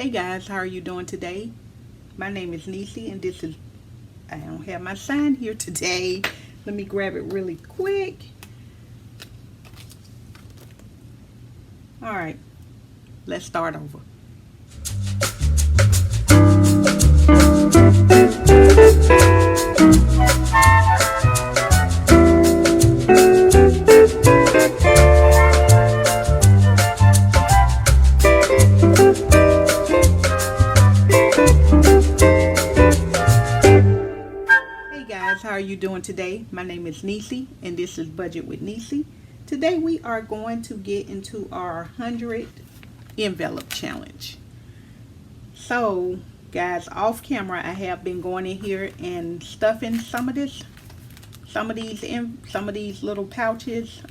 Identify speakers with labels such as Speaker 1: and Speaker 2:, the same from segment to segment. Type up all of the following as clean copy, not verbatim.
Speaker 1: Hey guys, how are you doing today? My name is Nisi and this is, I don't have my sign here today. Let me grab it really quick. Alright, let's start over. Hey guys, how are you doing today? My name is Nisi and this is Budget with Nisi. Today we are going to get into our 100 envelope challenge. So guys, off camera I have been going in here and stuffing some of these little pouches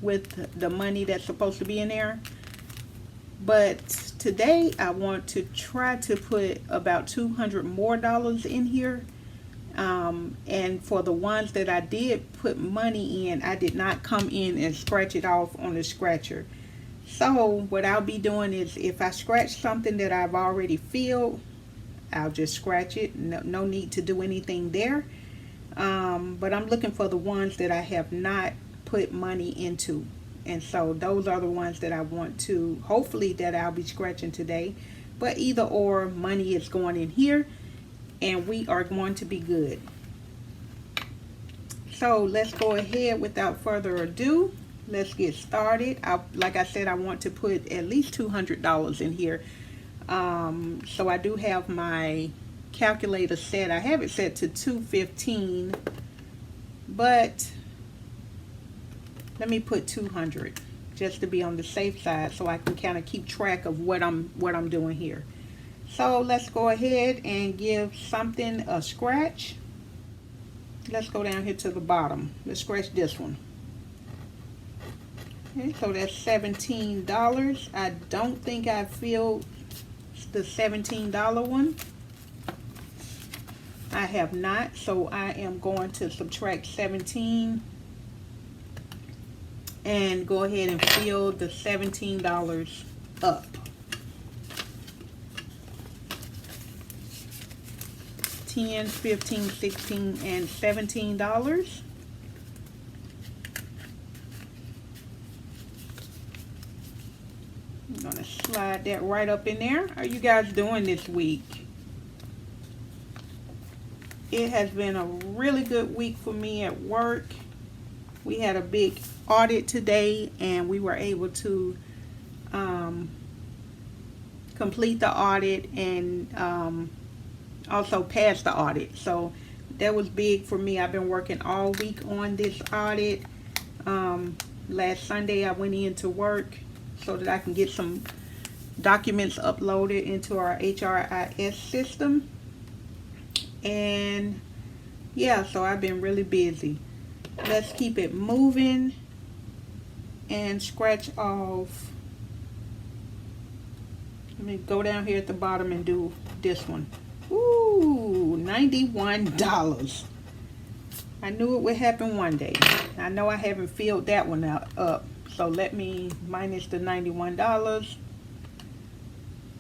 Speaker 1: with the money that's supposed to be in there. But today I want to try to put about $200 more in here. And for the ones that I did put money in, I did not come in and scratch it off on the scratcher. So what I'll be doing is, if I scratch something that I've already filled, I'll just scratch it. No need to do anything there. But I'm looking for the ones that I have not put money into. And so those are the ones that I want to, hopefully that I'll be scratching today. But either or, money is going in here and we are going to be good. So let's go ahead without further ado. Let's get started. Like I said, I want to put at least $200 in here. So I do have my calculator set. I have it set to 215, but let me put 200 just to be on the safe side, so I can kind of keep track of what I'm doing here. So let's go ahead and give something a scratch. Let's go down here to the bottom. Let's scratch this one. Okay, so that's $17. I don't think I filled the $17 one. I have not, so I am going to subtract 17 and go ahead and fill the $17 up. 10, 15, 16, and $17. I'm gonna slide that right up in there. How are you guys doing this week? It has been a really good week for me at work. We had a big audit today and we were able to complete the audit and also pass the audit. So that was big for me. I've been working all week on this audit. Last Sunday I went into work so that I can get some documents uploaded into our HRIS system. And yeah, so I've been really busy. Let's keep it moving and scratch off. Let me go down here at the bottom and do this one. Ooh, $91. I knew it would happen one day. I know I haven't filled that one up. So let me minus the $91.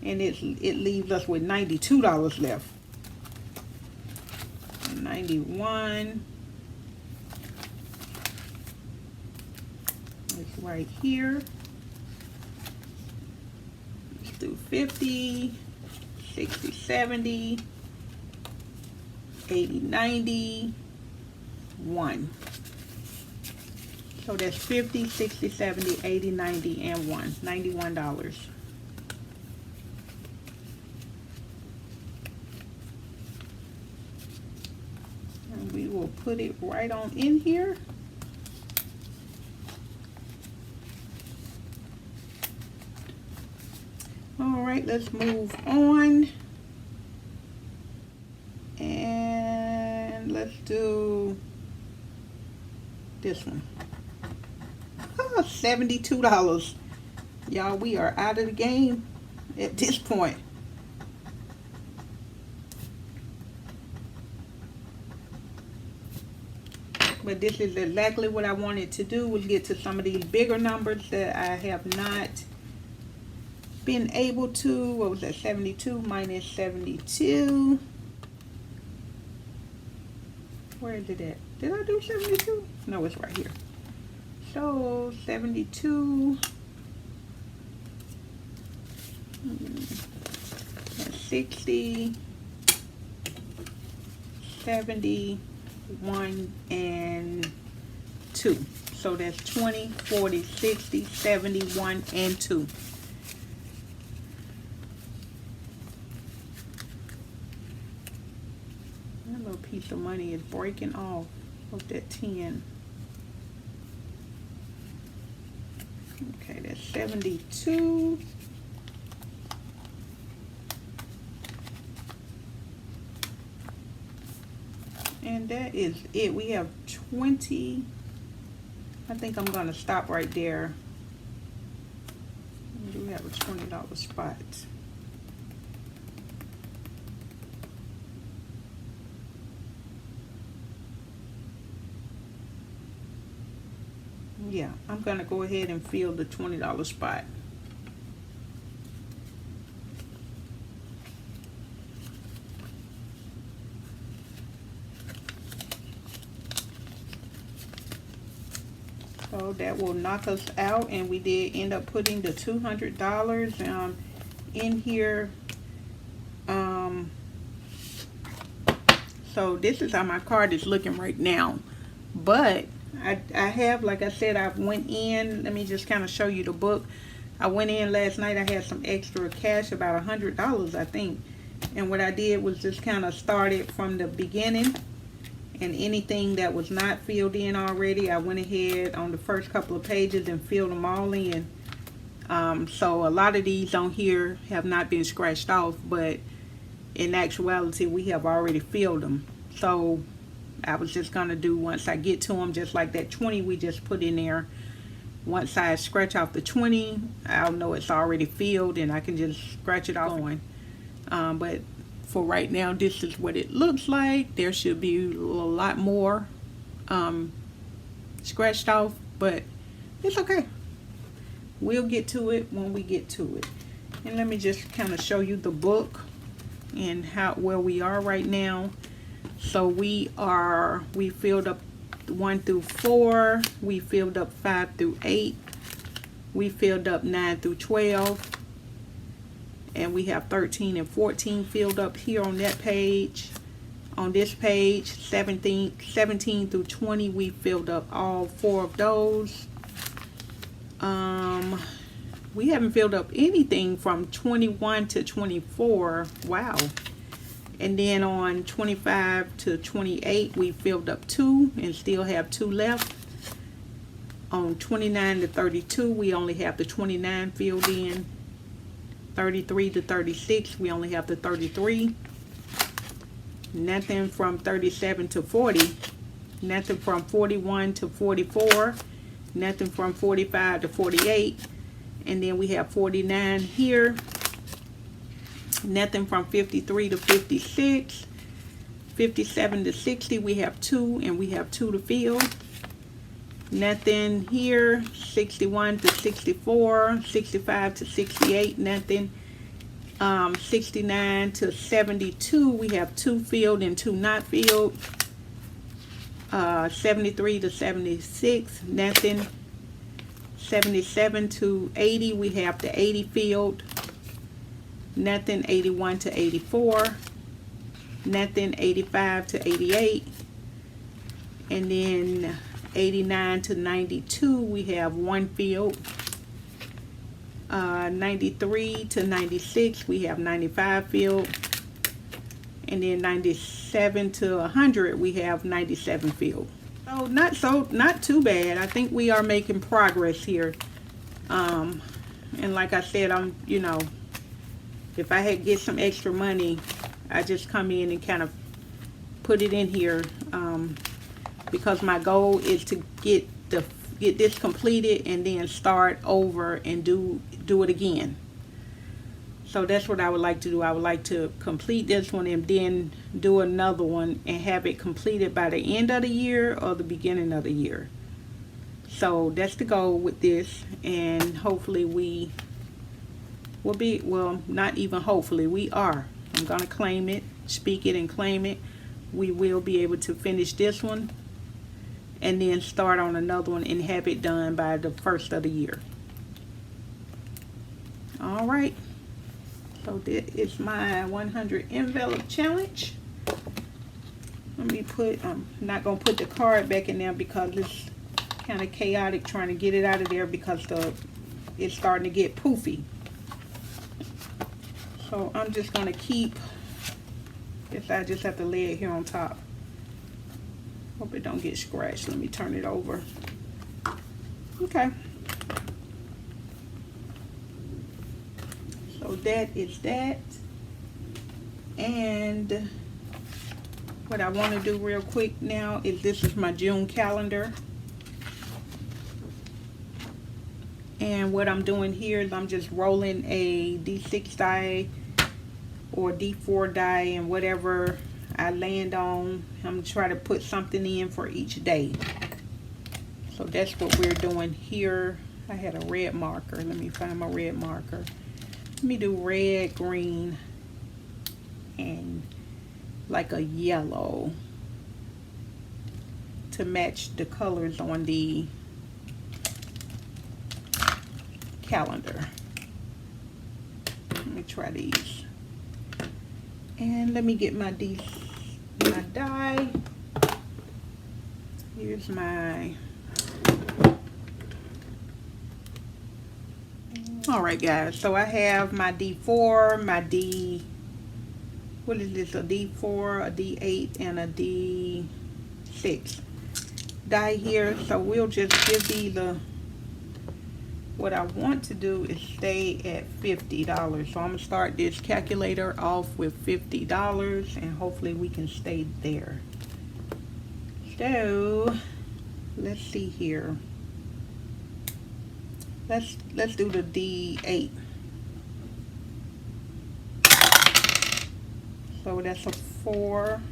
Speaker 1: And it leaves us with $92 left. 91. It's right here. Let's do 50, 60, 70, 80, 90, 1. So that's 50, 60, 70, 80, 90, and 1. $91. And we will put it right on in here. All right, let's move on. And let's do this one. Oh, $72. Y'all, we are out of the game at this point. But this is exactly what I wanted to do, was get to some of these bigger numbers that I have not been able to, what was that, 72 minus 72. Where is it at? Did I do 72? No, it's right here. So 72 that's 60, 71, and 2. So that's 20, 40, 60, 71, and 2. That little piece of money is breaking off of that 10. Okay, that's 72. And that is it. We have 20. I think I'm going to stop right there. We do have a $20 spot. Yeah, I'm going to go ahead and fill the $20 spot. So that will knock us out, and we did end up putting the $200 in here. So this is how my card is looking right now. But I have, like I said, I went in. Let me just kind of show you the book. I went in last night. I had some extra cash, about $100, I think. And what I did was just kind of started from the beginning. And anything that was not filled in already, I went ahead on the first couple of pages and filled them all in. So a lot of these on here have not been scratched off, but in actuality, we have already filled them. So I was just going to do, once I get to them, just like that 20 we just put in there. Once I scratch off the 20, I'll know it's already filled, and I can just scratch it off on. But for right now, this is what it looks like. There should be a lot more scratched off, but it's okay. We'll get to it when we get to it. And let me just kind of show you the book and where we are right now. So we filled up 1 through 4, we filled up 5 through 8, we filled up 9 through 12, and we have 13 and 14 filled up here on that page. On this page, 17 through 20, we filled up all 4 of those. We haven't filled up anything from 21 to 24. Wow. And then on 25 to 28, we filled up 2 and still have 2 left. On 29 to 32, we only have the 29 filled in. 33 to 36, we only have the 33. Nothing from 37 to 40. Nothing from 41 to 44. Nothing from 45 to 48. And then we have 49 here. Nothing from 53 to 56. 57 to 60, we have 2, and we have 2 to fill. Nothing here. 61 to 64. 65 to 68, nothing. 69 to 72, we have 2 filled and 2 not filled. 73 to 76, nothing. 77 to 80, we have the 80 filled. Nothing. 81 to 84, nothing. 85 to 88, and then 89 to 92, we have 1 filled. 93 to 96, we have 95 filled. And then 97 to 100, we have 97 filled. So not too bad. I think we are making progress here. And like I said, if I had get some extra money, I just come in and kind of put it in here, because my goal is to get this completed and then start over and do it again. So that's what I would like to do. I would like to complete this one and then do another one and have it completed by the end of the year or the beginning of the year. So that's the goal with this, and hopefully we will be, well, not even hopefully, we are. I'm going to claim it, speak it and claim it. We will be able to finish this one and then start on another one and have it done by the first of the year. All right. So this is my 100 envelope challenge. Let me put, I'm not going to put the card back in there because it's kind of chaotic trying to get it out of there because it's starting to get poofy. So I'm just going to keep this. I just have to lay it here on top. Hope it don't get scratched. Let me turn it over. Okay. So that is that. And what I want to do real quick now is, this is my June calendar. And what I'm doing here is I'm just rolling a D6 die or D4 die, and whatever I land on, I'm trying to put something in for each day. So that's what we're doing here. I had a red marker. Let me find my red marker. Let me do red, green, and like a yellow to match the colors on the calendar. Let me try these. And let me get my die. Here's my, all right guys, so I have my D4, my what is this, a D4, a D8, and a D6 die here. So we'll just give these a, what I want to do is stay at $50. So I'm going to start this calculator off with $50 and hopefully we can stay there. So let's see here. Let's do the D8. So that's a 4.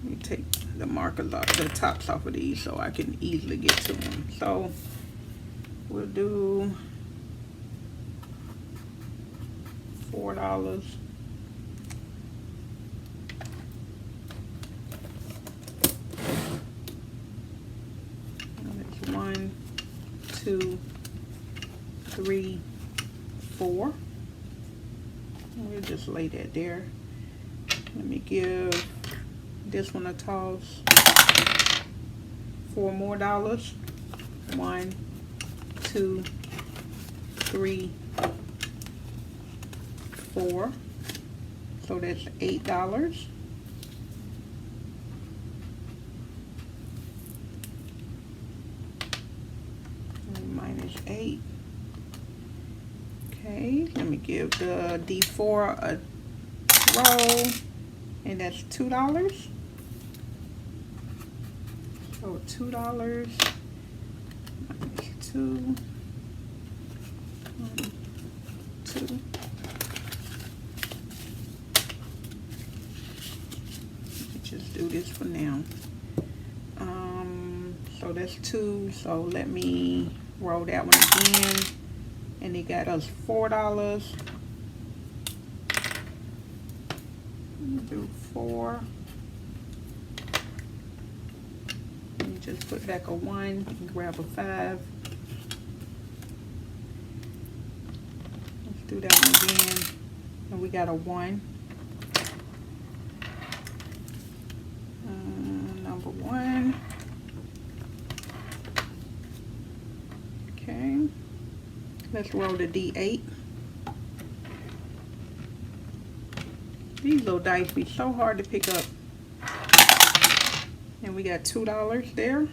Speaker 1: Let me take the markers off, the tops off of these so I can easily get to them. So we'll do $4. That's 1, 2, 3, 4. We'll just lay that there. Let me give this one a toss. $4 more. 1, 2, 3, 4. So that's $8. And minus 8. Okay, let me give the D4 a roll, and that's $2. So $2 minus 2, 1, 2. Just do this for now. So that's 2. So let me roll that one again, and it got us $4. Do 4. You just put back a 1 and grab a 5. Let's do that one again, and we got a 1. Number 1. Okay, let's roll the D8. These little dice be so hard to pick up. And we got $2 there.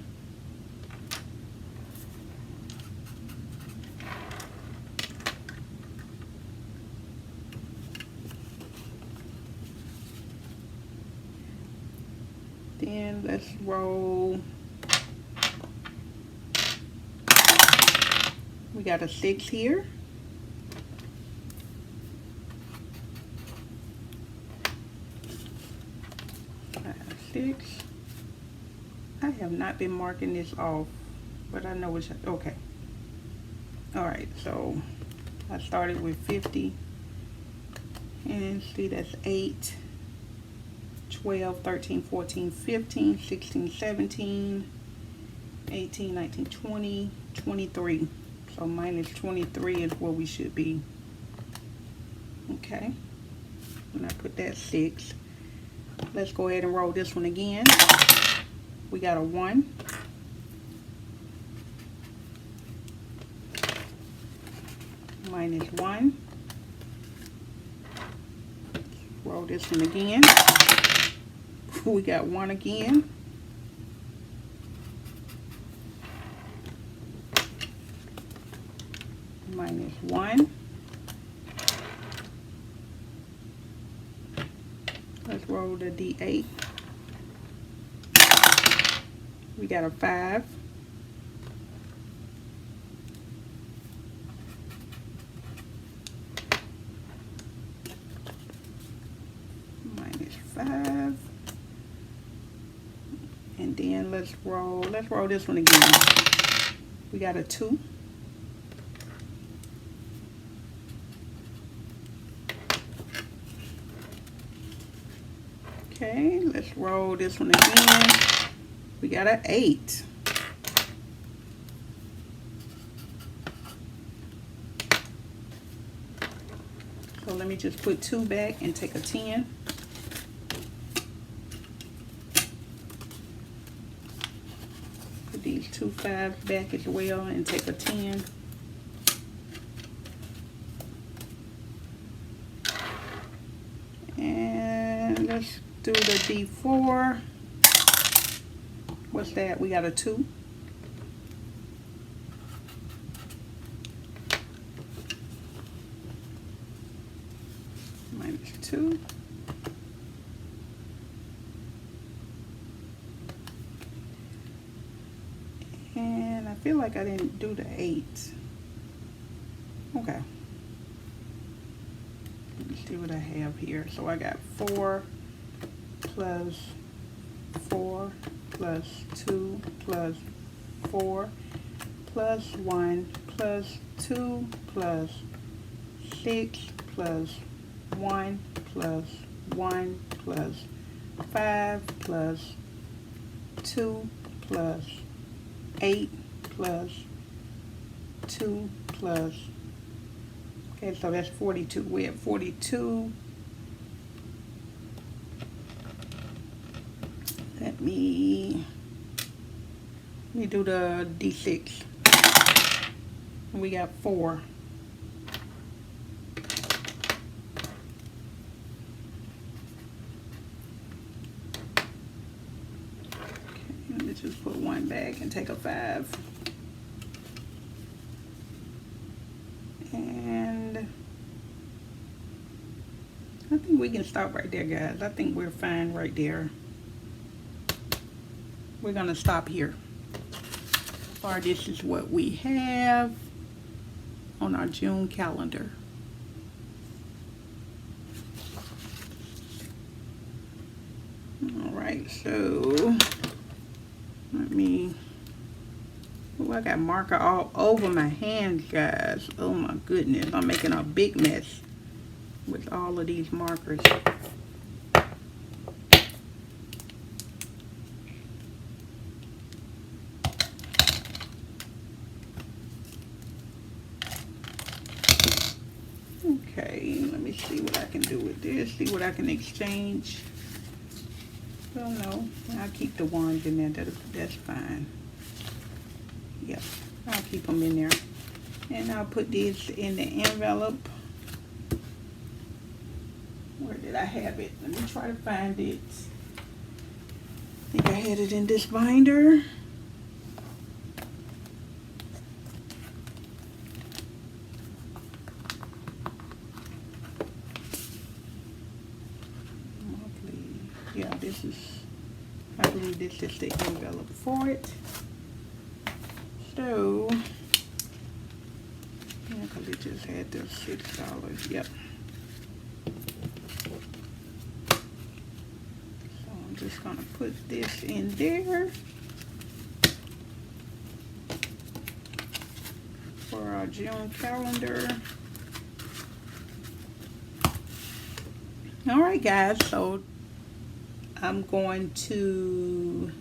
Speaker 1: Then let's roll. We got a 6 here. 6. I have not been marking this off, but I know it's okay. All right, so I started with 50, and see that's 8, 12, 13, 14, 15, 16, 17, 18, 19, 20, 23. So minus 23 is where we should be. Okay, and I put that 6. Let's go ahead and roll this one again. We got a 1. Minus 1. Roll this one again. We got 1 again. Minus 1. Let's roll the D8. We got a 5. Minus 5. And then let's roll this one again. We got a 2. Okay, let's roll this one again. We got an 8. So let me just put 2 back and take a 10. Put these 2 5s back as well and take a 10. And let's do the D4. What's that? We got a 2. Minus 2. And I feel like I didn't do the 8. Okay. Let's see what I have here. So I got 4 plus 4 plus 2 plus 4 plus 1 plus 2 plus 6 plus 1 plus 1 plus 5 plus 2 plus 8 plus 2 plus, okay, so that's 42. We have 42. Let me do the D6. We got 4. Okay, let's just put 1 back and take a 5. And I think we can stop right there, guys. I think we're fine right there. We're gonna stop here. Or this is what we have on our June calendar. All right, so let me, oh, I got marker all over my hands, guys. Oh my goodness, I'm making a big mess with all of these markers. Okay, let me see what I can do with this. See what I can exchange. Well, no, I'll keep the ones in there. That's fine. Yep, I'll keep them in there. And I'll put these in the envelope. Where did I have it? Let me try to find it. I think I had it in this binder. Yeah, this is, I believe this is the envelope for it. So, yeah, because it just had the $6. Yep. So I'm just going to put this in there for for our June calendar. All right, guys, so I'm going to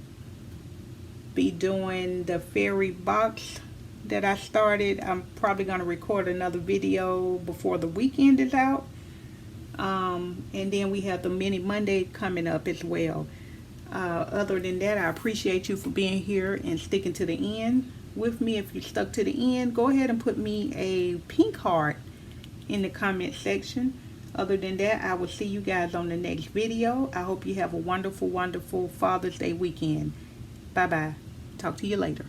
Speaker 1: be doing the fairy box that I started. I'm probably going to record another video before the weekend is out. And then we have the Mini Monday coming up as well. Other than that, I appreciate you for being here and sticking to the end with me. If you stuck to the end, go ahead and put me a pink heart in the comment section. Other than that, I will see you guys on the next video. I hope you have a wonderful, wonderful Father's Day weekend. Bye-bye. Talk to you later.